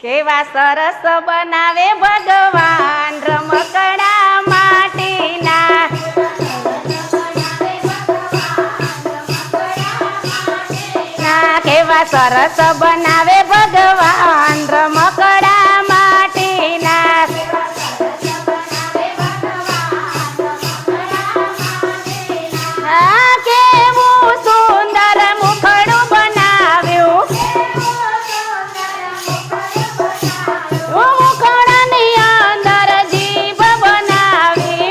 કેવા સરસ બનાવે ભગવાન રમકડા માટીના. કેવા સરસ બનાવે ભગવાન રમકડા માટીના. કેવું સુંદર મુખડું બનાવ્યું. મુખડાની અંદર જીભ બનાવી.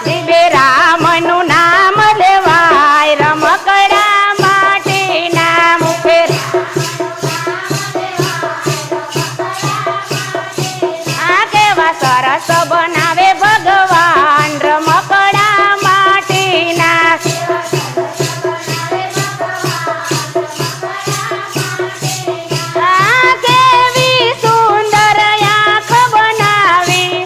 જીભે રામનું નામ લેવાય રમકડા માટીના. મુખે કેવા સરસ બનાવે ભગવાન રમકડા માટીના. કેવી સુંદર આંખ બનાવી.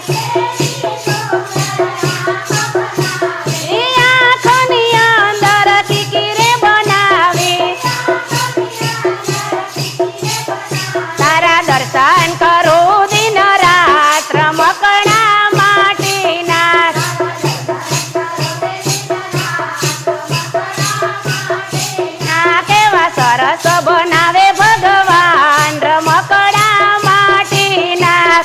આંખની અંદર કિકીરે બનાવી. તારા દર્શન કરું દિન રાત રમકડા માટીના. કેવા સરસ બનાવે ભગવાન રમકડા માટીના.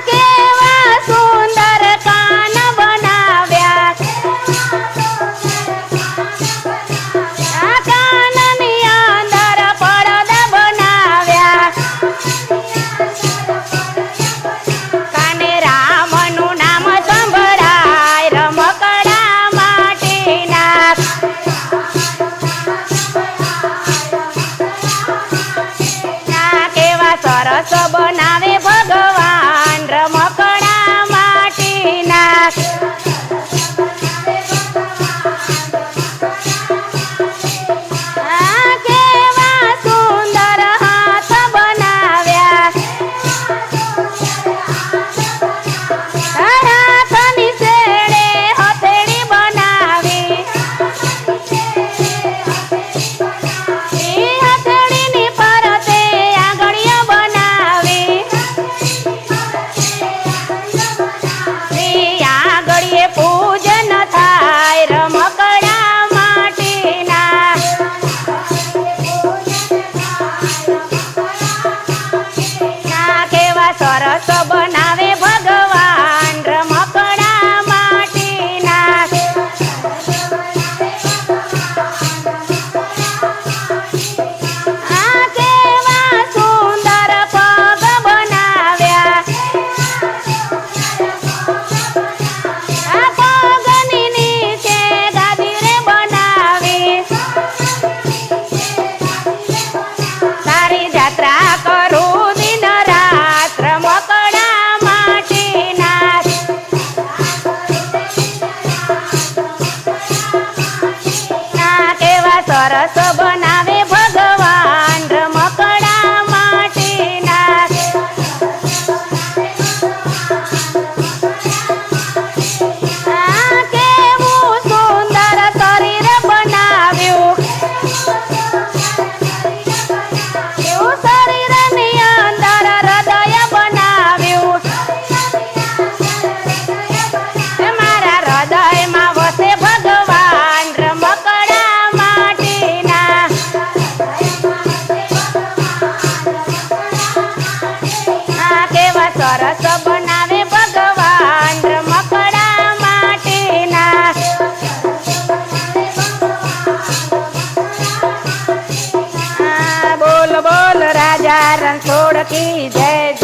કેવા સુંદર કાન બનાવ્યા. કાનની અંદર પડદા બનાવ્યા. કાને રામનું નામ સંભળાય રમકડા માટીના. કેવા સરસ બનાવે ભગવાન રમકડા માટીના. કેવા સુંદર હાથ બનાવ્યા. હાથની શેડે હથેળી બનાવી. હથેળીની ફરતે આંગળીઓ બનાવી. આંગળીએ પૂજન થાય રમકડા માટીના. કેવા સરસ બનાવે ભગવાન રમકડા માટીના. કેવા સુંદર પગ બનાવ્યા. પગની નીચે ગાદી રે બનાવી. તારી જાત્રા કરું દિન રાત રમકડા માટીના. કેવા સરસ બનાવે ભગવાન રમકડા માટીના. કેવું સુંદર શરીર બનાવ્યું. કેવું શરીરની અંદર હૃદય બનાવ્યું. મારા હૃદયમાં વસે ભગવાન રમકડા માટીના. કેવા સરસ બનાવે ભગવાન રમકડા માટીના. બોલ બોલ રાજા રણછોડ કી જય.